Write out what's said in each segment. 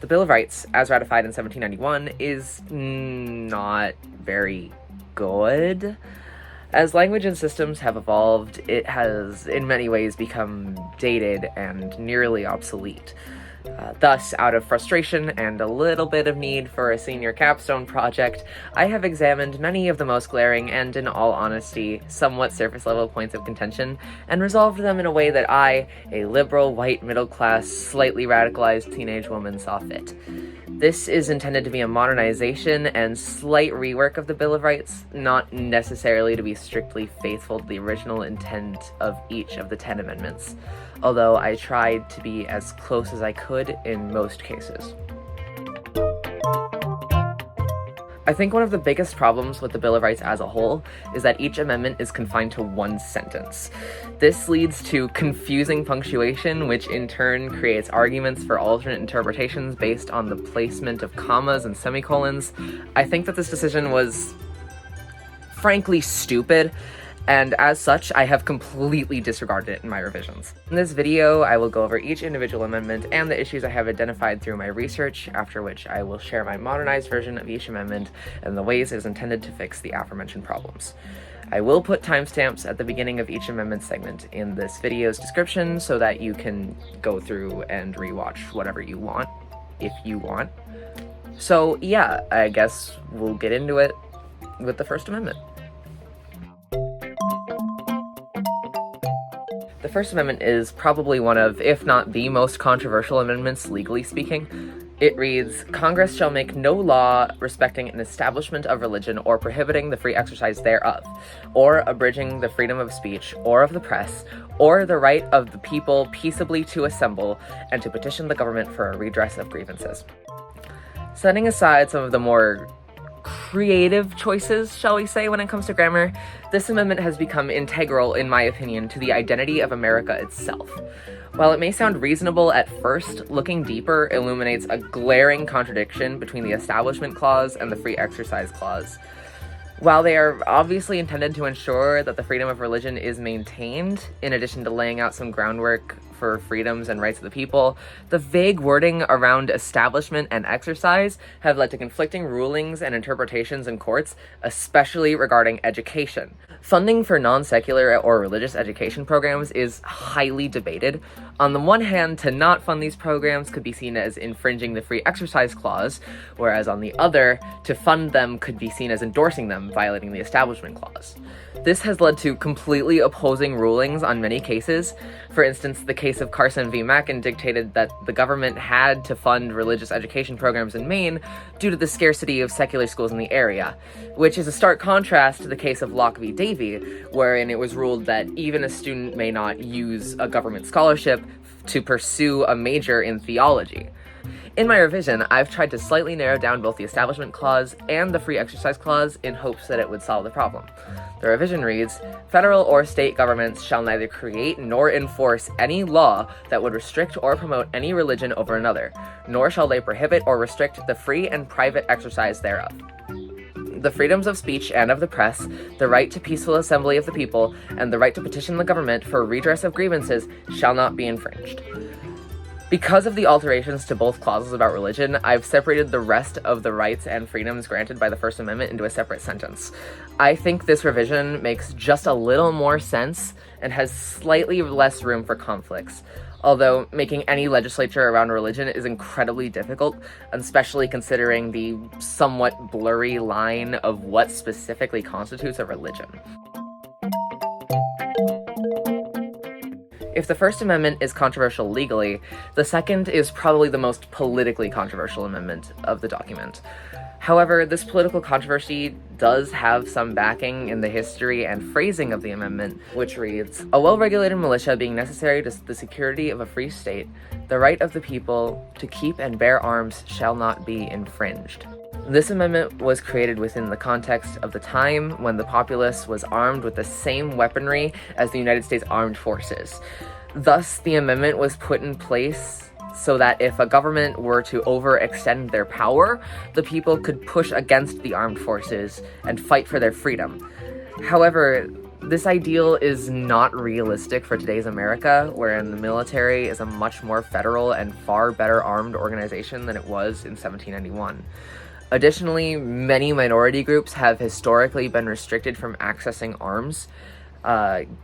The Bill of Rights, as ratified in 1791, is not very good. As language and systems have evolved, it has in many ways become dated and nearly obsolete. Thus, out of frustration and a little bit of need for a senior capstone project, I have examined many of the most glaring and, in all honesty, somewhat surface-level points of contention, and resolved them in a way that I, a liberal, white, middle-class, slightly radicalized teenage woman, saw fit. This is intended to be a modernization and slight rework of the Bill of Rights, not necessarily to be strictly faithful to the original intent of each of the 10 amendments, although I tried to be as close as I could in most cases. I think one of the biggest problems with the Bill of Rights as a whole is that each amendment is confined to one sentence. This leads to confusing punctuation, which in turn creates arguments for alternate interpretations based on the placement of commas and semicolons. I think that this decision was, frankly, stupid, and as such, I have completely disregarded it in my revisions. In this video, I will go over each individual amendment and the issues I have identified through my research, after which I will share my modernized version of each amendment and the ways it is intended to fix the aforementioned problems. I will put timestamps at the beginning of each amendment segment in this video's description so that you can go through and rewatch whatever you want, if you want. So yeah, I guess we'll get into it with the First Amendment. The First Amendment is probably one of, if not the most controversial amendments, legally speaking. It reads, "Congress shall make no law respecting an establishment of religion or prohibiting the free exercise thereof, or abridging the freedom of speech or of the press, or the right of the people peaceably to assemble and to petition the government for a redress of grievances." Setting aside some of the more creative choices, shall we say, when it comes to grammar, this amendment has become integral, in my opinion, to the identity of America itself. While it may sound reasonable at first, looking deeper illuminates a glaring contradiction between the Establishment Clause and the Free Exercise Clause. While they are obviously intended to ensure that the freedom of religion is maintained, in addition to laying out some groundwork for freedoms and rights of the people, the vague wording around establishment and exercise have led to conflicting rulings and interpretations in courts, especially regarding education. Funding for non-secular or religious education programs is highly debated. On the one hand, to not fund these programs could be seen as infringing the Free Exercise Clause, whereas on the other, to fund them could be seen as endorsing them, violating the Establishment Clause. This has led to completely opposing rulings on many cases. For instance, the case of Carson v. Mackin dictated that the government had to fund religious education programs in Maine due to the scarcity of secular schools in the area, which is a stark contrast to the case of Locke v. Davie, wherein it was ruled that even a student may not use a government scholarship to pursue a major in theology. In my revision, I've tried to slightly narrow down both the Establishment Clause and the Free Exercise Clause in hopes that it would solve the problem. The revision reads, "Federal or state governments shall neither create nor enforce any law that would restrict or promote any religion over another, nor shall they prohibit or restrict the free and private exercise thereof. The freedoms of speech and of the press, the right to peaceful assembly of the people, and the right to petition the government for redress of grievances shall not be infringed." Because of the alterations to both clauses about religion, I've separated the rest of the rights and freedoms granted by the First Amendment into a separate sentence. I think this revision makes just a little more sense and has slightly less room for conflicts, although making any legislature around religion is incredibly difficult, especially considering the somewhat blurry line of what specifically constitutes a religion. If the First Amendment is controversial legally, the second is probably the most politically controversial amendment of the document. However, this political controversy does have some backing in the history and phrasing of the amendment, which reads, "A well-regulated militia being necessary to the security of a free state, the right of the people to keep and bear arms shall not be infringed." This amendment was created within the context of the time when the populace was armed with the same weaponry as the United States Armed Forces. Thus, the amendment was put in place so that if a government were to overextend their power, the people could push against the armed forces and fight for their freedom. However, This ideal is not realistic for today's America, wherein the military is a much more federal and far better armed organization than it was in 1791. Additionally, many minority groups have historically been restricted from accessing arms.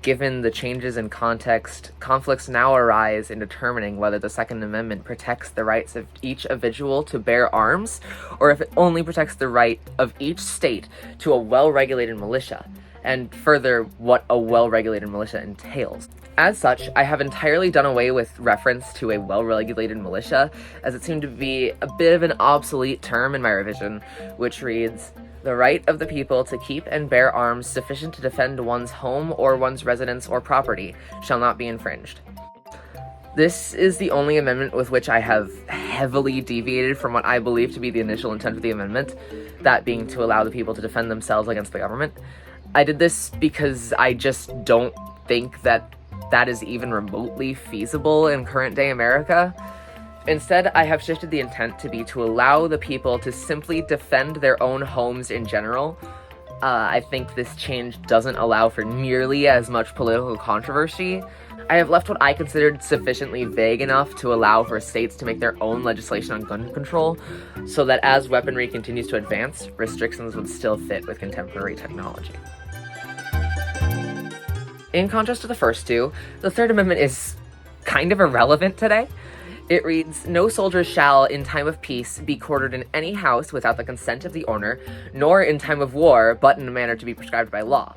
Given the changes in context, conflicts now arise in determining whether the Second Amendment protects the rights of each individual to bear arms, or if it only protects the right of each state to a well-regulated militia, and further, what a well-regulated militia entails. As such, I have entirely done away with reference to a well-regulated militia, as it seemed to be a bit of an obsolete term in my revision, which reads, "The right of the people to keep and bear arms sufficient to defend one's home or one's residence or property shall not be infringed." This is the only amendment with which I have heavily deviated from what I believe to be the initial intent of the amendment, that being to allow the people to defend themselves against the government. I did this because I just don't think that is even remotely feasible in current-day America. Instead, I have shifted the intent to be to allow the people to simply defend their own homes in general. I think this change doesn't allow for nearly as much political controversy. I have left what I considered sufficiently vague enough to allow for states to make their own legislation on gun control, so that as weaponry continues to advance, restrictions would still fit with contemporary technology. In contrast to the first two, the Third Amendment is kind of irrelevant today. It reads, "No soldier shall, in time of peace, be quartered in any house without the consent of the owner, nor in time of war, but in a manner to be prescribed by law."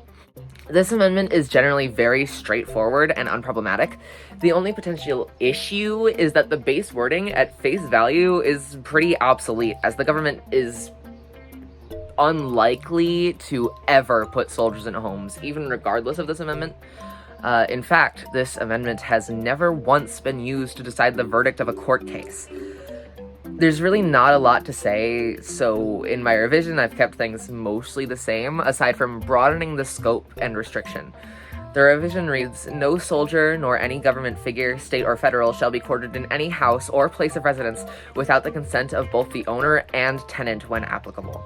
This amendment is generally very straightforward and unproblematic. The only potential issue is that the base wording at face value is pretty obsolete, as the government is unlikely to ever put soldiers in homes, even regardless of this amendment. In fact, this amendment has never once been used to decide the verdict of a court case. There's really not a lot to say, so in my revision I've kept things mostly the same, aside from broadening the scope and restriction. The revision reads, "No soldier nor any government figure, state or federal, shall be quartered in any house or place of residence without the consent of both the owner and tenant when applicable."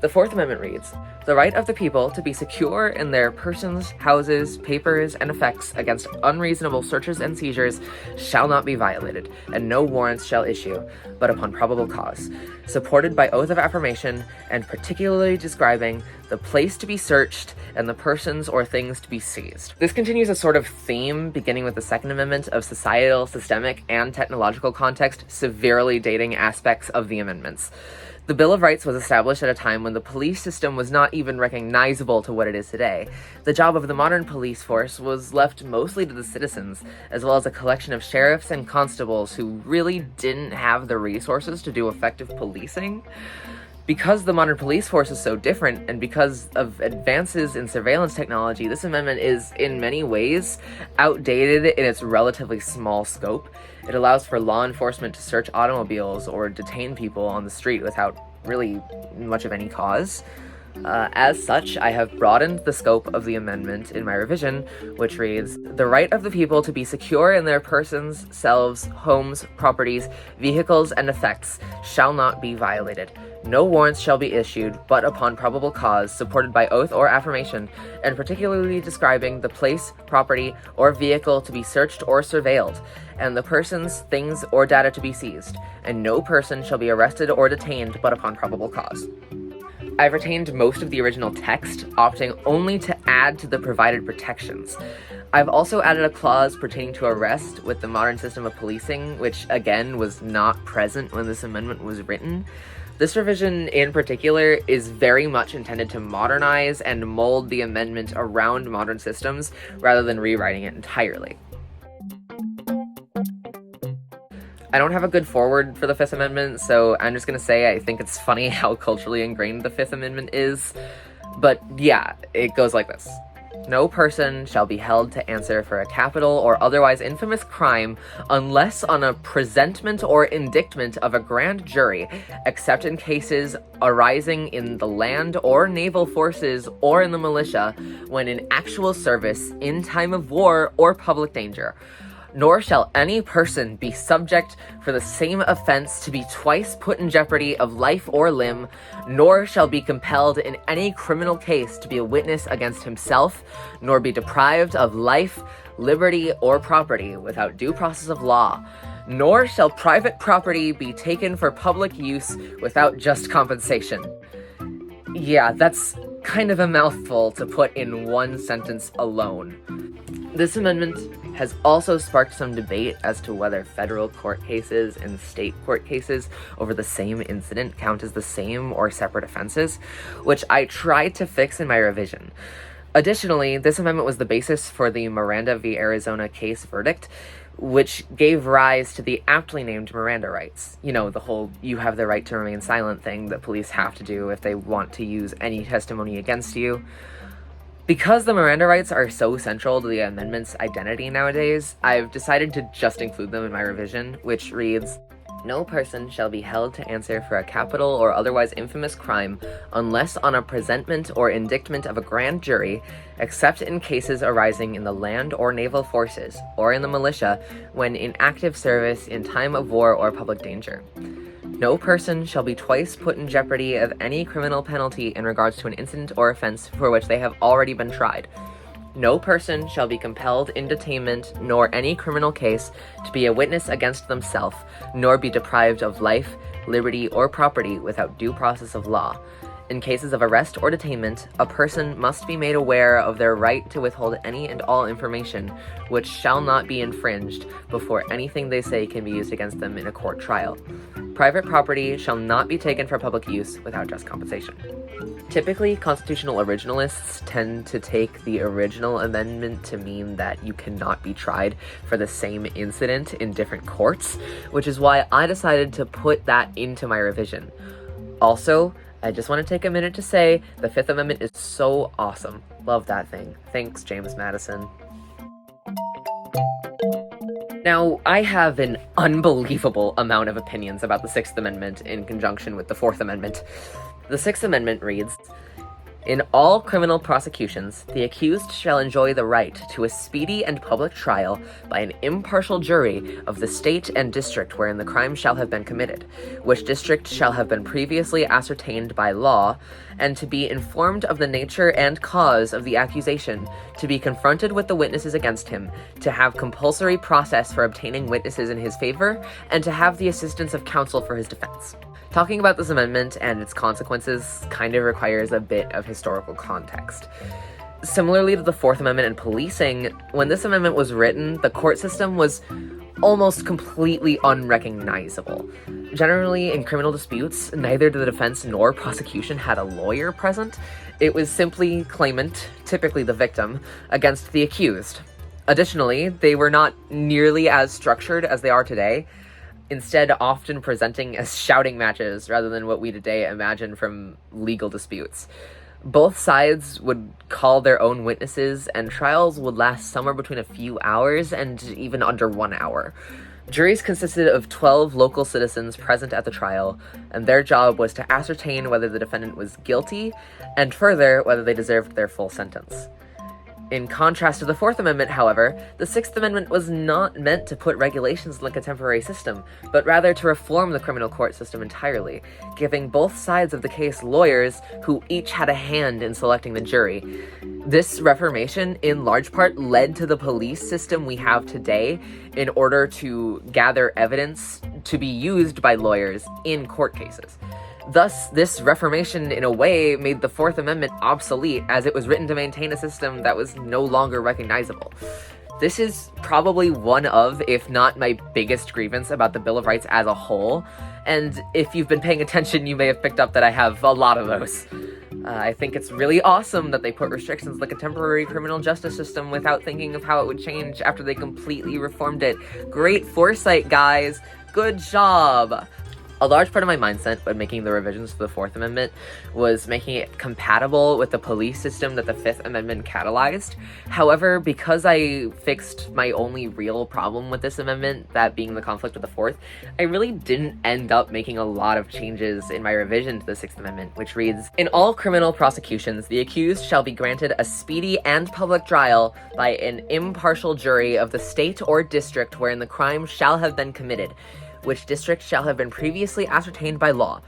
The Fourth Amendment reads, "The right of the people to be secure in their persons, houses, papers, and effects against unreasonable searches and seizures shall not be violated, and no warrants shall issue, but upon probable cause, supported by oath of affirmation, and particularly describing the place to be searched and the persons or things to be seized." This continues a sort of theme, beginning with the Second Amendment, of societal, systemic, and technological context, severely dating aspects of the amendments. The Bill of Rights was established at a time when the police system was not even recognizable to what it is today. The job of the modern police force was left mostly to the citizens, as well as a collection of sheriffs and constables who really didn't have the resources to do effective policing. Because the modern police force is so different, and because of advances in surveillance technology, this amendment is, in many ways, outdated in its relatively small scope. It allows for law enforcement to search automobiles or detain people on the street without really much of any cause. As such, I have broadened the scope of the amendment in my revision, which reads, "The right of the people to be secure in their persons, selves, homes, properties, vehicles, and effects shall not be violated. No warrants shall be issued, but upon probable cause, supported by oath or affirmation, and particularly describing the place, property, or vehicle to be searched or surveilled, and the persons, things, or data to be seized, and no person shall be arrested or detained but upon probable cause." I've retained most of the original text, opting only to add to the provided protections. I've also added a clause pertaining to arrest with the modern system of policing, which again was not present when this amendment was written. This revision in particular is very much intended to modernize and mold the amendment around modern systems rather than rewriting it entirely. I don't have a good forward for the Fifth Amendment, so I'm just gonna say I think it's funny how culturally ingrained the Fifth Amendment is. But yeah, it goes like this. "No person shall be held to answer for a capital or otherwise infamous crime unless on a presentment or indictment of a grand jury, except in cases arising in the land or naval forces or in the militia, when in actual service, in time of war or public danger. Nor shall any person be subject for the same offense to be twice put in jeopardy of life or limb, nor shall be compelled in any criminal case to be a witness against himself, nor be deprived of life, liberty, or property without due process of law. Nor shall private property be taken for public use without just compensation. Yeah, that's kind of a mouthful to put in one sentence alone. This amendment has also sparked some debate as to whether federal court cases and state court cases over the same incident count as the same or separate offenses, which I tried to fix in my revision. Additionally, this amendment was the basis for the Miranda v. Arizona case verdict, which gave rise to the aptly named Miranda rights. You know, the whole "you have the right to remain silent" thing that police have to do if they want to use any testimony against you. Because the Miranda rights are so central to the amendment's identity nowadays, I've decided to just include them in my revision, which reads, "No person shall be held to answer for a capital or otherwise infamous crime unless on a presentment or indictment of a grand jury, except in cases arising in the land or naval forces, or in the militia, when in active service in time of war or public danger. No person shall be twice put in jeopardy of any criminal penalty in regards to an incident or offense for which they have already been tried. No person shall be compelled in detainment, nor any criminal case, to be a witness against themselves, nor be deprived of life, liberty, or property without due process of law. In cases of arrest or detainment, a person must be made aware of their right to withhold any and all information, which shall not be infringed, before anything they say can be used against them in a court trial. Private property shall not be taken for public use without just compensation." Typically, constitutional originalists tend to take the original amendment to mean that you cannot be tried for the same incident in different courts, which is why I decided to put that into my revision. Also, I just want to take a minute to say the Fifth Amendment is so awesome. Love that thing. Thanks, James Madison. Now, I have an unbelievable amount of opinions about the Sixth Amendment in conjunction with the Fourth Amendment. The Sixth Amendment reads, "In all criminal prosecutions, the accused shall enjoy the right to a speedy and public trial by an impartial jury of the state and district wherein the crime shall have been committed, which district shall have been previously ascertained by law, and to be informed of the nature and cause of the accusation, to be confronted with the witnesses against him, to have compulsory process for obtaining witnesses in his favor, and to have the assistance of counsel for his defense." Talking about this amendment and its consequences kind of requires a bit of historical context. Similarly to the Fourth Amendment and policing, when this amendment was written, the court system was almost completely unrecognizable. Generally, in criminal disputes, neither the defense nor prosecution had a lawyer present. It was simply claimant, typically the victim, against the accused. Additionally, they were not nearly as structured as they are today, instead often presenting as shouting matches rather than what we today imagine from legal disputes. Both sides would call their own witnesses, and trials would last somewhere between a few hours and even under 1 hour. Juries consisted of 12 local citizens present at the trial, and their job was to ascertain whether the defendant was guilty, and further, whether they deserved their full sentence. In contrast to the Fourth Amendment, however, the Sixth Amendment was not meant to put regulations in the contemporary system, but rather to reform the criminal court system entirely, giving both sides of the case lawyers who each had a hand in selecting the jury. This reformation, in large part, led to the police system we have today in order to gather evidence to be used by lawyers in court cases. Thus, this reformation, in a way, made the Fourth Amendment obsolete, as it was written to maintain a system that was no longer recognizable. This is probably one of, if not my biggest grievance about the Bill of Rights as a whole, and if you've been paying attention, you may have picked up that I have a lot of those. I think it's really awesome that they put restrictions on the contemporary criminal justice system without thinking of how it would change after they completely reformed it. Great foresight, guys! Good job! A large part of my mindset when making the revisions to the Fourth Amendment was making it compatible with the police system that the Fifth Amendment catalyzed. However, because I fixed my only real problem with this amendment, that being the conflict with the Fourth, I really didn't end up making a lot of changes in my revision to the Sixth Amendment, which reads, "In all criminal prosecutions, the accused shall be granted a speedy and public trial by an impartial jury of the state or district wherein the crime shall have been committed, which district shall have been previously ascertained by law.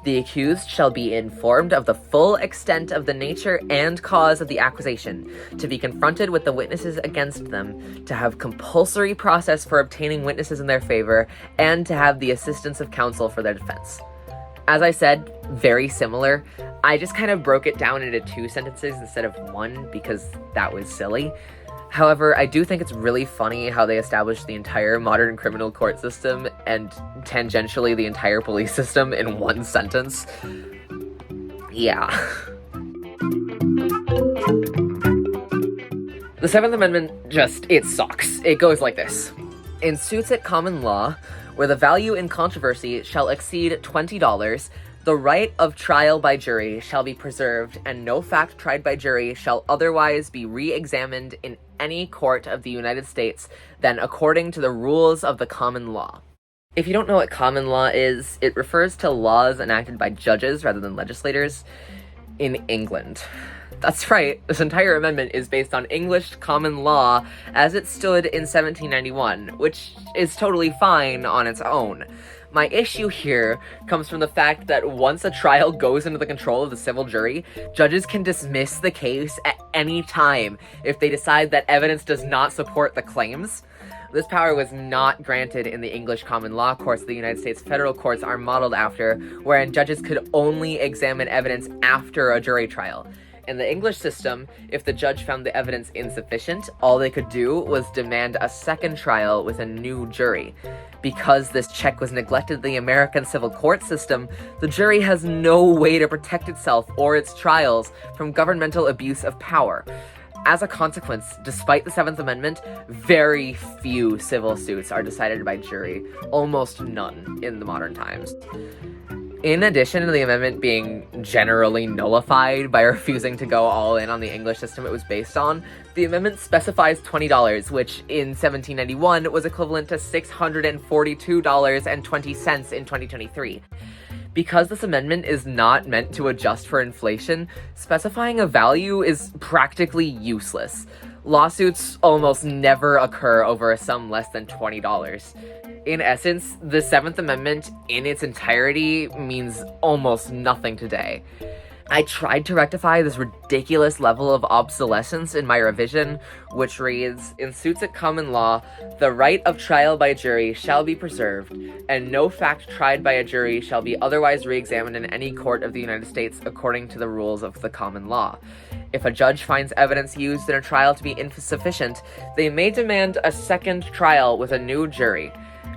The accused shall be informed of the full extent of the nature and cause of the accusation, to be confronted with the witnesses against them, to have compulsory process for obtaining witnesses in their favor, and to have the assistance of counsel for their defense." As I said, very similar. I just kind of broke it down into 2 sentences instead of 1 because that was silly. However, I do think it's really funny how they established the entire modern criminal court system and tangentially the entire police system in 1 sentence. Yeah. The Seventh Amendment it sucks. It goes like this. In suits at common law, where the value in controversy shall exceed $20, the right of trial by jury shall be preserved, and no fact tried by jury shall otherwise be re-examined in any court of the United States than according to the rules of the common law. If you don't know what common law is, it refers to laws enacted by judges rather than legislators in England. That's right, this entire amendment is based on English common law as it stood in 1791, which is totally fine on its own. My issue here comes from the fact that once a trial goes into the control of the civil jury, judges can dismiss the case at any time if they decide that evidence does not support the claims. This power was not granted in the English common law courts the United States federal courts are modeled after, wherein judges could only examine evidence after a jury trial. In the English system, if the judge found the evidence insufficient, all they could do was demand a second trial with a new jury. Because this check was neglected in the American civil court system, the jury has no way to protect itself or its trials from governmental abuse of power. As a consequence, despite the Seventh Amendment, very few civil suits are decided by jury, almost none in the modern times. In addition to the amendment being generally nullified by refusing to go all in on the English system it was based on, the amendment specifies $20, which in 1791 was equivalent to $642.20 in 2023. Because this amendment is not meant to adjust for inflation, specifying a value is practically useless. Lawsuits almost never occur over a sum less than $20. In essence, the Seventh Amendment in its entirety means almost nothing today. I tried to rectify this ridiculous level of obsolescence in my revision, which reads, "In suits at common law, the right of trial by jury shall be preserved, and no fact tried by a jury shall be otherwise re-examined in any court of the United States according to the rules of the common law. If a judge finds evidence used in a trial to be insufficient, they may demand a second trial with a new jury.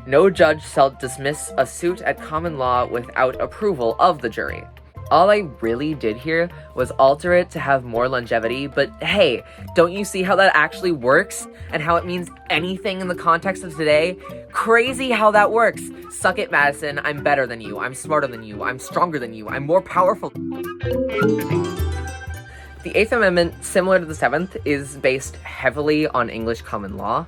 No judge shall dismiss a suit at common law without approval of the jury." All I really did here was alter it to have more longevity, but hey, don't you see how that actually works? And how it means anything in the context of today? Crazy how that works! Suck it, Madison, I'm better than you, I'm smarter than you, I'm stronger than you, I'm more powerful. The Eighth Amendment, similar to the Seventh, is based heavily on English common law.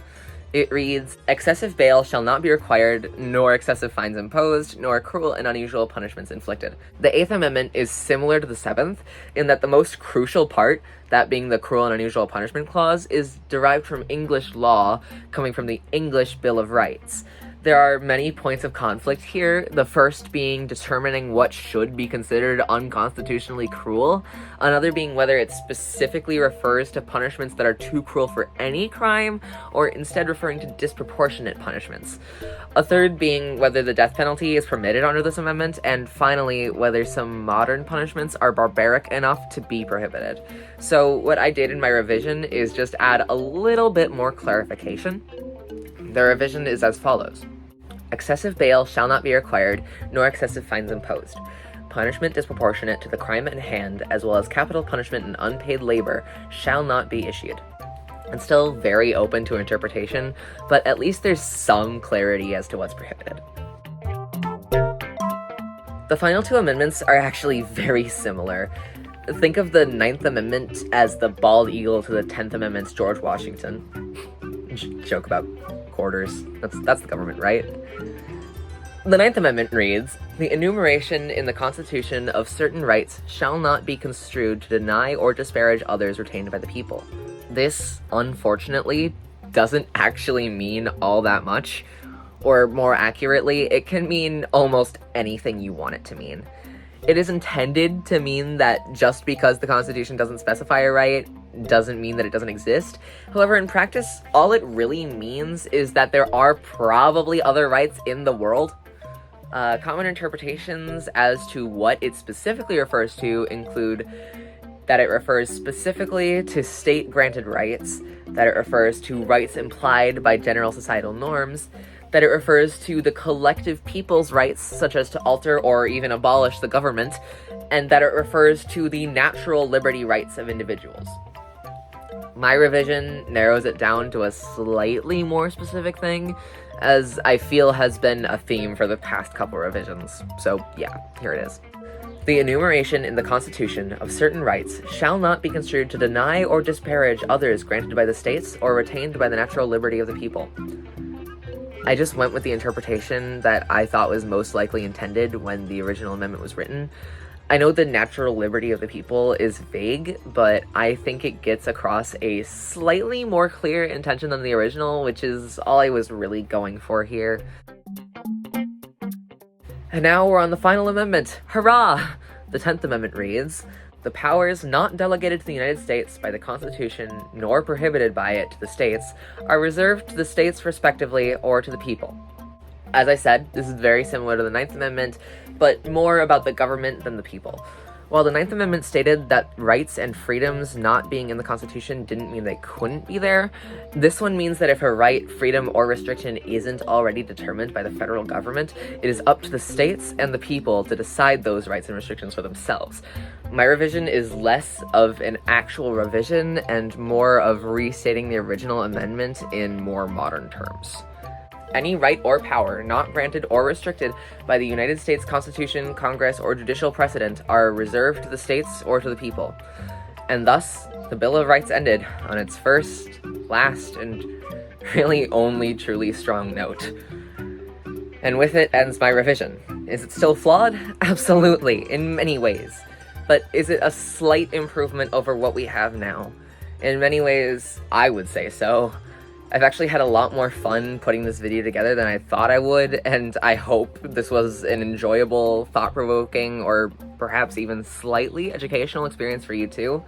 It reads, "Excessive bail shall not be required, nor excessive fines imposed, nor cruel and unusual punishments inflicted." The Eighth Amendment is similar to the Seventh in that the most crucial part, that being the cruel and unusual punishment clause, is derived from English law, coming from the English Bill of Rights. There are many points of conflict here, the first being determining what should be considered unconstitutionally cruel, another being whether it specifically refers to punishments that are too cruel for any crime, or instead referring to disproportionate punishments. A third being whether the death penalty is permitted under this amendment, and finally, whether some modern punishments are barbaric enough to be prohibited. So what I did in my revision is just add a little bit more clarification. The revision is as follows. Excessive bail shall not be required, nor excessive fines imposed. Punishment disproportionate to the crime at hand, as well as capital punishment and unpaid labor, shall not be issued. It's still very open to interpretation, but at least there's some clarity as to what's prohibited. The final two amendments are actually very similar. Think of the 9th Amendment as the bald eagle to the 10th Amendment's George Washington. Joke about quarters. That's the government, right? The 9th Amendment reads, "The enumeration in the Constitution of certain rights shall not be construed to deny or disparage others retained by the people." This, unfortunately, doesn't actually mean all that much. Or more accurately, it can mean almost anything you want it to mean. It is intended to mean that just because the Constitution doesn't specify a right doesn't mean that it doesn't exist. However, in practice, all it really means is that there are probably other rights in the world. Common interpretations as to what it specifically refers to include that it refers specifically to state-granted rights, that it refers to rights implied by general societal norms, that it refers to the collective people's rights, such as to alter or even abolish the government, and that it refers to the natural liberty rights of individuals. My revision narrows it down to a slightly more specific thing, as I feel has been a theme for the past couple revisions. So yeah, here it is. The enumeration in the Constitution of certain rights shall not be construed to deny or disparage others granted by the states or retained by the natural liberty of the people. I just went with the interpretation that I thought was most likely intended when the original amendment was written. I know the natural liberty of the people is vague, but I think it gets across a slightly more clear intention than the original, which is all I was really going for here. And now we're on the final amendment. Hurrah! The 10th Amendment reads, "The powers not delegated to the United States by the Constitution, nor prohibited by it to the states, are reserved to the states respectively or to the people." As I said, this is very similar to the 9th Amendment, but more about the government than the people. While the 9th Amendment stated that rights and freedoms not being in the Constitution didn't mean they couldn't be there, this one means that if a right, freedom, or restriction isn't already determined by the federal government, it is up to the states and the people to decide those rights and restrictions for themselves. My revision is less of an actual revision and more of restating the original amendment in more modern terms. Any right or power not granted or restricted by the United States Constitution, Congress, or judicial precedent are reserved to the states or to the people. And thus, the Bill of Rights ended on its first, last, and really only truly strong note. And with it ends my revision. Is it still flawed? Absolutely, in many ways. But is it a slight improvement over what we have now? In many ways, I would say so. I've actually had a lot more fun putting this video together than I thought I would, and I hope this was an enjoyable, thought-provoking, or perhaps even slightly educational experience for you too.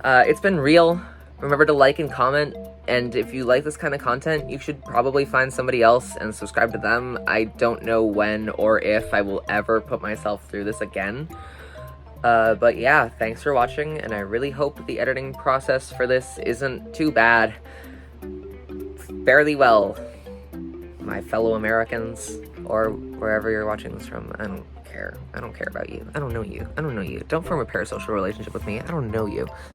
It's been real. Remember to like and comment, and if you like this kind of content, you should probably find somebody else and subscribe to them. I don't know when or if I will ever put myself through this again. But yeah, thanks for watching, and I really hope the editing process for this isn't too bad. Fairly well, my fellow Americans, or wherever you're watching this from. I don't care. I don't care about you. I don't know you. I don't know you. Don't form a parasocial relationship with me. I don't know you.